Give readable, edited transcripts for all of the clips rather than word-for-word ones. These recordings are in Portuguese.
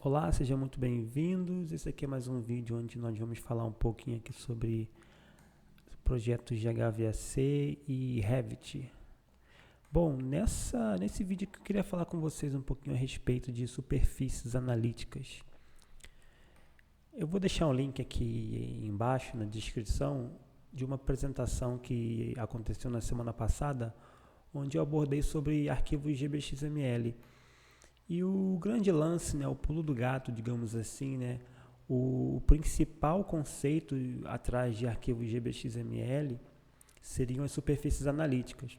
Olá, sejam muito bem-vindos. Esse aqui é mais um vídeo onde nós vamos falar um pouquinho aqui sobre projetos de HVAC e Revit. Bom, nesse vídeo aqui eu queria falar com vocês um pouquinho a respeito de superfícies analíticas. Eu vou deixar um link aqui embaixo na descrição de uma apresentação que aconteceu na semana passada, onde eu abordei sobre arquivos GBXML. E o grande lance, né, o pulo do gato, digamos assim, né, o principal conceito atrás de arquivos GBXML seriam as superfícies analíticas.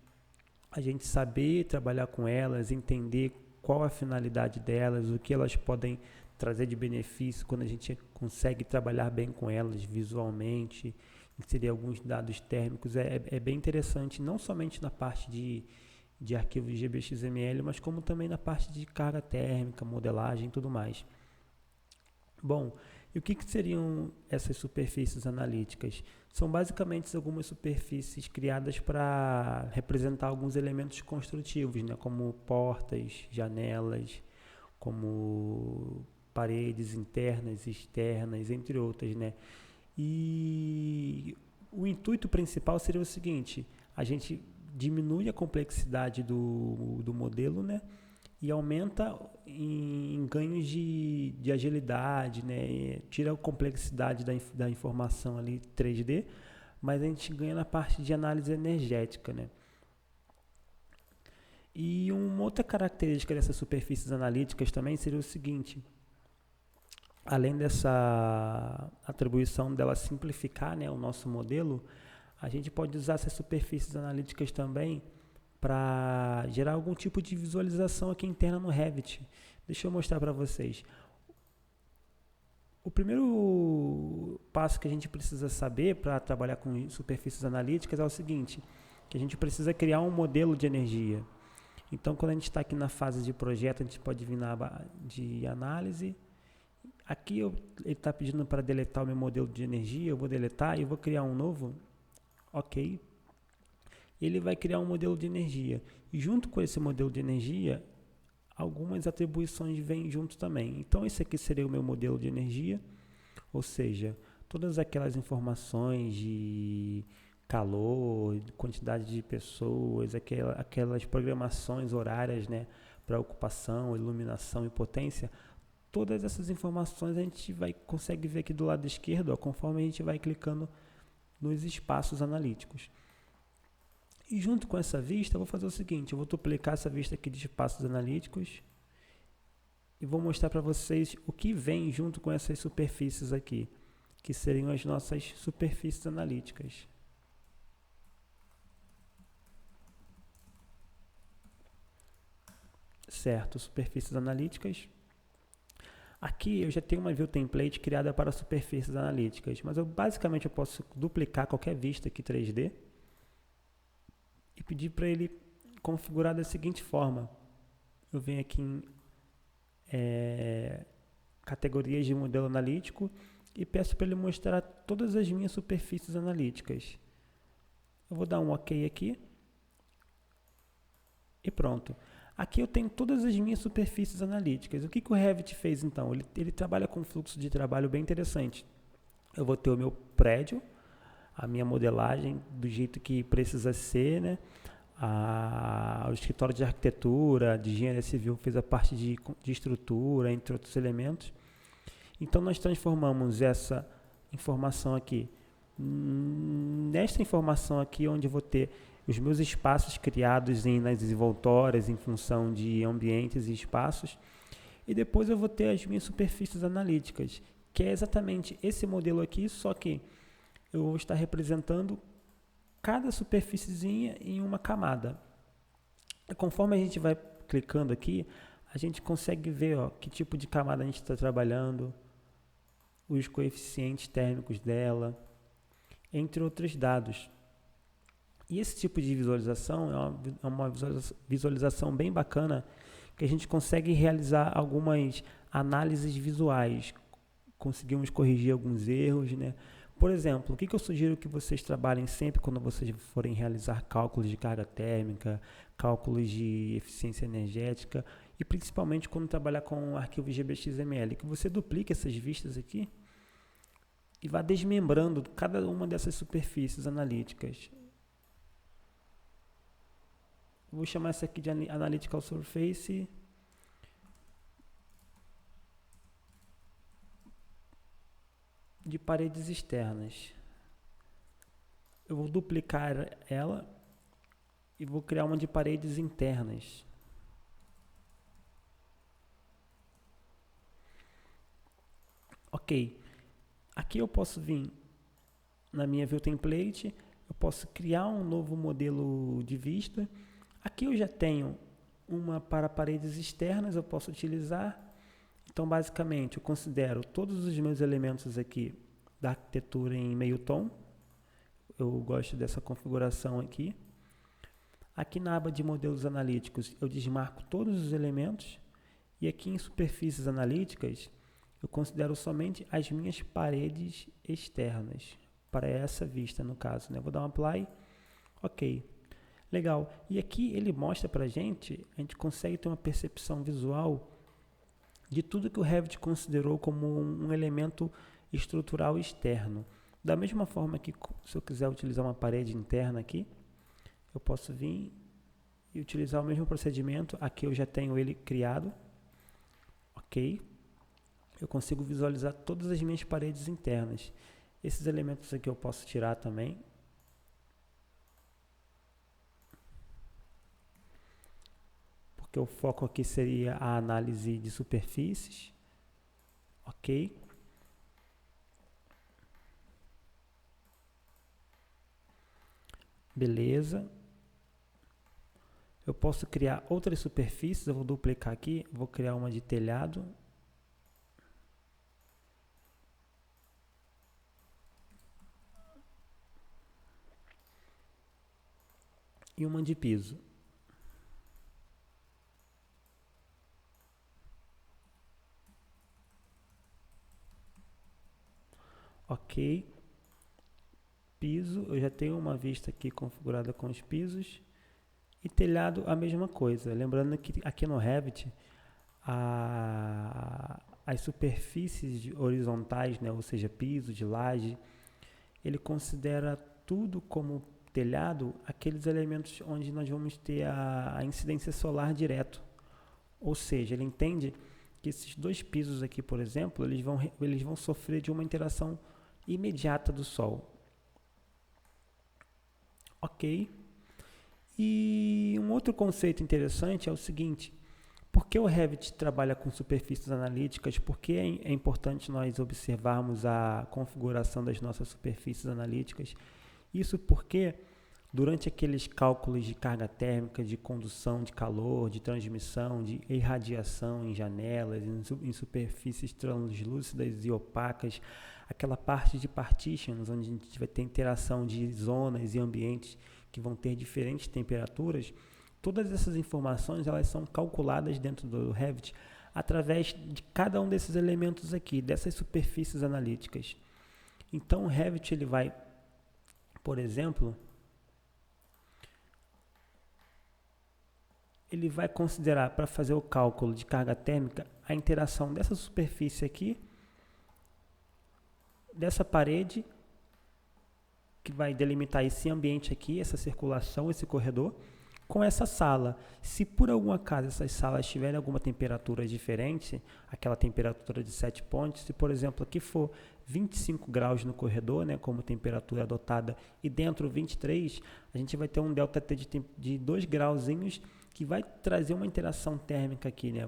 A gente saber trabalhar com elas, entender qual a finalidade delas, o que elas podem trazer de benefício quando a gente consegue trabalhar bem com elas visualmente, inserir alguns dados térmicos, é bem interessante, não somente na parte de arquivos GBXML, mas como também na parte de carga térmica, modelagem e tudo mais. Bom, e o que seriam essas superfícies analíticas? São basicamente algumas superfícies criadas para representar alguns elementos construtivos, né, como portas, janelas, como paredes internas, externas, entre outras, né? E o intuito principal seria o seguinte: a gente diminui a complexidade do modelo, né? E aumenta em ganhos de agilidade, né? Tira a complexidade da informação ali 3D, mas a gente ganha na parte de análise energética, né? E uma outra característica dessas superfícies analíticas também seria o seguinte: além dessa atribuição dela simplificar, né, o nosso modelo, a gente pode usar essas superfícies analíticas também para gerar algum tipo de visualização aqui interna no Revit. Deixa eu mostrar para vocês. O primeiro passo que a gente precisa saber para trabalhar com superfícies analíticas é o seguinte: que a gente precisa criar um modelo de energia. Então, quando a gente está aqui na fase de projeto, a gente pode vir na aba de análise. Aqui ele está pedindo para deletar o meu modelo de energia, eu vou deletar e eu vou criar um novo. Ok. Ele vai criar um modelo de energia. E junto com esse modelo de energia, algumas atribuições vêm junto também. Então, esse aqui seria o meu modelo de energia, ou seja, todas aquelas informações de calor, de quantidade de pessoas, aquelas programações horárias, né, para ocupação, iluminação e potência. Todas essas informações a gente consegue ver aqui do lado esquerdo, ó, conforme a gente vai clicando nos espaços analíticos. E junto com essa vista, eu vou fazer o seguinte: eu vou duplicar essa vista aqui de espaços analíticos e vou mostrar para vocês o que vem junto com essas superfícies aqui, que seriam as nossas superfícies analíticas. Certo, superfícies analíticas. Aqui eu já tenho uma view template criada para superfícies analíticas, mas basicamente eu posso duplicar qualquer vista aqui 3D e pedir para ele configurar da seguinte forma. Eu venho aqui em categorias de modelo analítico e peço para ele mostrar todas as minhas superfícies analíticas. Eu vou dar um OK aqui e pronto. Aqui eu tenho todas as minhas superfícies analíticas. O que o Revit fez então? Ele trabalha com um fluxo de trabalho bem interessante. Eu vou ter o meu prédio, a minha modelagem do jeito que precisa ser, né? O escritório de arquitetura, de engenharia civil fez a parte de estrutura, entre outros elementos. Então nós transformamos essa informação aqui nesta informação aqui, onde eu vou ter os meus espaços criados nas envoltórias em função de ambientes e espaços, e depois eu vou ter as minhas superfícies analíticas, que é exatamente esse modelo aqui, só que eu vou estar representando cada superfíciezinha em uma camada. Conforme a gente vai clicando aqui, a gente consegue ver, ó, que tipo de camada a gente está trabalhando, os coeficientes térmicos dela, entre outros dados. E esse tipo de visualização é uma visualização bem bacana, que a gente consegue realizar algumas análises visuais. Conseguimos corrigir alguns erros, né? Por exemplo, o que eu sugiro que vocês trabalhem sempre quando vocês forem realizar cálculos de carga térmica, cálculos de eficiência energética e principalmente quando trabalhar com arquivos GBXML, que você duplica essas vistas aqui e vai desmembrando cada uma dessas superfícies analíticas. Vou chamar essa aqui de Analytical Surface. De paredes externas. Eu vou duplicar ela e vou criar uma de paredes internas. Ok. Aqui eu posso vir na minha View Template, eu posso criar um novo modelo de vista. Aqui eu já tenho uma para paredes externas, eu posso utilizar. Então, basicamente, eu considero todos os meus elementos aqui da arquitetura em meio tom. Eu gosto dessa configuração aqui. Aqui na aba de modelos analíticos, eu desmarco todos os elementos. E aqui em superfícies analíticas, eu considero somente as minhas paredes externas. Para essa vista, no caso, né? Vou dar um apply. Ok. Legal. E aqui ele mostra para a gente consegue ter uma percepção visual de tudo que o Revit considerou como um elemento estrutural externo. Da mesma forma que se eu quiser utilizar uma parede interna aqui, eu posso vir e utilizar o mesmo procedimento. Aqui eu já tenho ele criado. Ok. Eu consigo visualizar todas as minhas paredes internas. Esses elementos aqui eu posso tirar também. Porque o foco aqui seria a análise de superfícies. Ok. Beleza. Eu posso criar outras superfícies. Eu vou duplicar aqui. Vou criar uma de telhado. E uma de piso. Ok. Piso, eu já tenho uma vista aqui configurada com os pisos. E telhado, a mesma coisa. Lembrando que aqui no Revit, as superfícies horizontais, né, ou seja, piso, de laje, ele considera tudo como telhado, aqueles elementos onde nós vamos ter a incidência solar direto. Ou seja, ele entende que esses dois pisos aqui, por exemplo, eles vão sofrer de uma interação imediata do Sol. Ok. E um outro conceito interessante é o seguinte: por que o Revit trabalha com superfícies analíticas? Por que é importante nós observarmos a configuração das nossas superfícies analíticas? Isso porque durante aqueles cálculos de carga térmica, de condução de calor, de transmissão, de irradiação em janelas, em superfícies translúcidas e opacas, aquela parte de partitions, onde a gente vai ter interação de zonas e ambientes que vão ter diferentes temperaturas, todas essas informações elas são calculadas dentro do Revit através de cada um desses elementos aqui, dessas superfícies analíticas. Então o Revit ele vai, por exemplo, ele vai considerar para fazer o cálculo de carga térmica a interação dessa superfície aqui, dessa parede, que vai delimitar esse ambiente aqui, essa circulação, esse corredor, com essa sala. Se por algum acaso essas salas tiverem alguma temperatura diferente, aquela temperatura de set point, se por exemplo aqui for 25 graus no corredor, né, como temperatura adotada, e dentro 23, a gente vai ter um ΔT de 2 grauzinhos, que vai trazer uma interação térmica aqui, né?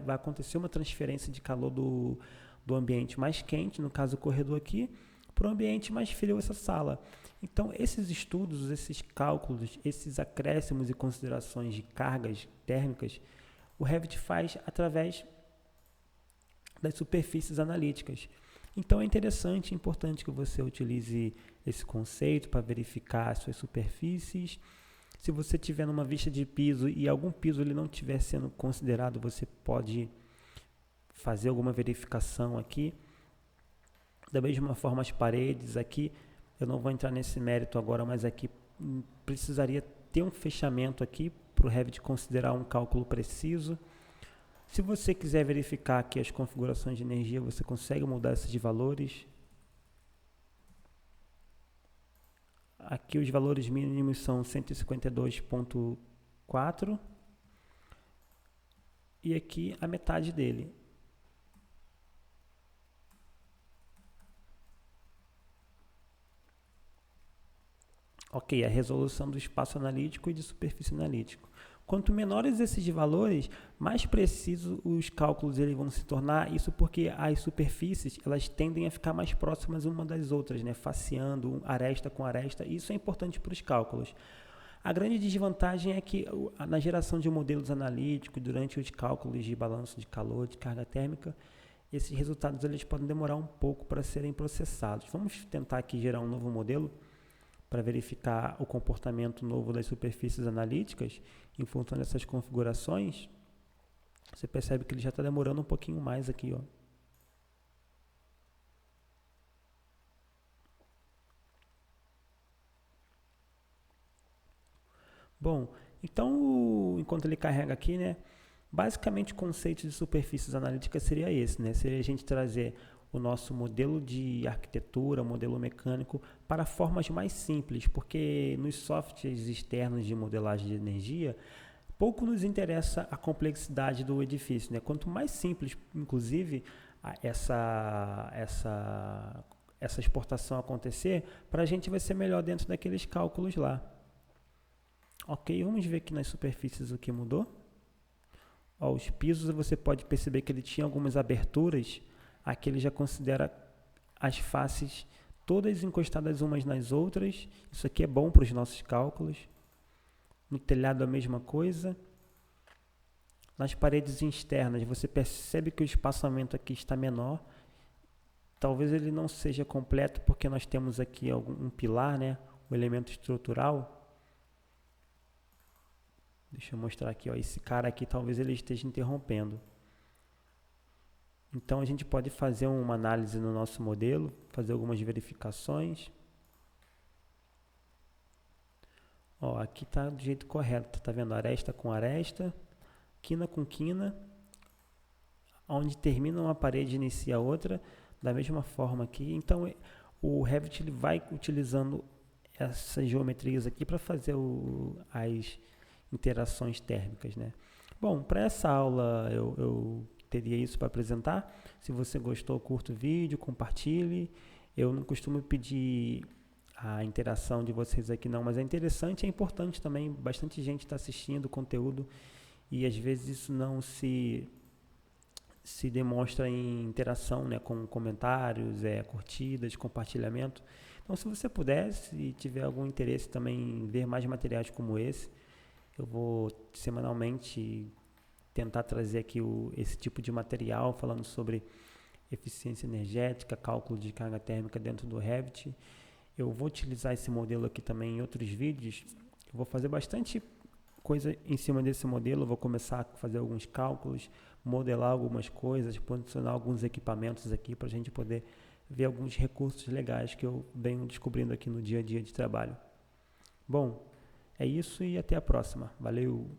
Vai acontecer uma transferência de calor do ambiente mais quente, no caso o corredor aqui, para o ambiente mais frio, essa sala. Então, esses estudos, esses cálculos, esses acréscimos e considerações de cargas térmicas, o Revit faz através das superfícies analíticas. Então, é interessante e importante que você utilize esse conceito para verificar as suas superfícies. Se você tiver numa vista de piso e algum piso ele não estiver sendo considerado, você pode fazer alguma verificação aqui. Da mesma forma, as paredes aqui, eu não vou entrar nesse mérito agora, mas aqui precisaria ter um fechamento aqui para o Revit considerar um cálculo preciso. Se você quiser verificar aqui as configurações de energia, você consegue mudar esses valores. Aqui os valores mínimos são 152,4 e aqui a metade dele. Ok, a resolução do espaço analítico e de superfície analítico. Quanto menores esses valores, mais precisos os cálculos eles vão se tornar, isso porque as superfícies elas tendem a ficar mais próximas uma das outras, né? Faceando aresta com aresta, isso é importante para os cálculos. A grande desvantagem é que na geração de modelos analíticos, durante os cálculos de balanço de calor, de carga térmica, esses resultados eles podem demorar um pouco para serem processados. Vamos tentar aqui gerar um novo modelo para verificar o comportamento novo das superfícies analíticas em função dessas configurações. Você percebe que ele já está demorando um pouquinho mais aqui, ó. Bom, então, enquanto ele carrega aqui, né, basicamente o conceito de superfícies analíticas seria esse, né, seria a gente trazer o nosso modelo de arquitetura, modelo mecânico, para formas mais simples, porque nos softwares externos de modelagem de energia, pouco nos interessa a complexidade do edifício, né? Quanto mais simples, inclusive, essa exportação acontecer, para a gente vai ser melhor dentro daqueles cálculos lá. Ok, vamos ver aqui nas superfícies o que mudou. Ó, os pisos, você pode perceber que ele tinha algumas aberturas. Aqui ele já considera as faces todas encostadas umas nas outras. Isso aqui é bom para os nossos cálculos. No telhado a mesma coisa. Nas paredes externas você percebe que o espaçamento aqui está menor. Talvez ele não seja completo porque nós temos aqui um pilar, né? Um elemento estrutural. Deixa eu mostrar aqui, ó, esse cara aqui talvez ele esteja interrompendo. Então a gente pode fazer uma análise no nosso modelo, fazer algumas verificações. Ó, aqui está do jeito correto, tá vendo? Aresta com aresta, quina com quina, onde termina uma parede e inicia a outra, da mesma forma aqui. Então o Revit ele vai utilizando essas geometrias aqui para fazer as interações térmicas, né? Bom, para essa aula eu teria isso para apresentar. Se você gostou, curta o vídeo, compartilhe. Eu não costumo pedir a interação de vocês aqui não, mas é interessante, é importante também. Bastante gente está assistindo o conteúdo e às vezes isso não se demonstra em interação, né, com comentários, curtidas, compartilhamento. Então, se você puder, se tiver algum interesse também em ver mais materiais como esse, eu vou semanalmente tentar trazer aqui esse tipo de material falando sobre eficiência energética, cálculo de carga térmica dentro do Revit. Eu vou utilizar esse modelo aqui também em outros vídeos. Eu vou fazer bastante coisa em cima desse modelo. Eu vou começar a fazer alguns cálculos, modelar algumas coisas, posicionar alguns equipamentos aqui para a gente poder ver alguns recursos legais que eu venho descobrindo aqui no dia a dia de trabalho. Bom, é isso e até a próxima. Valeu!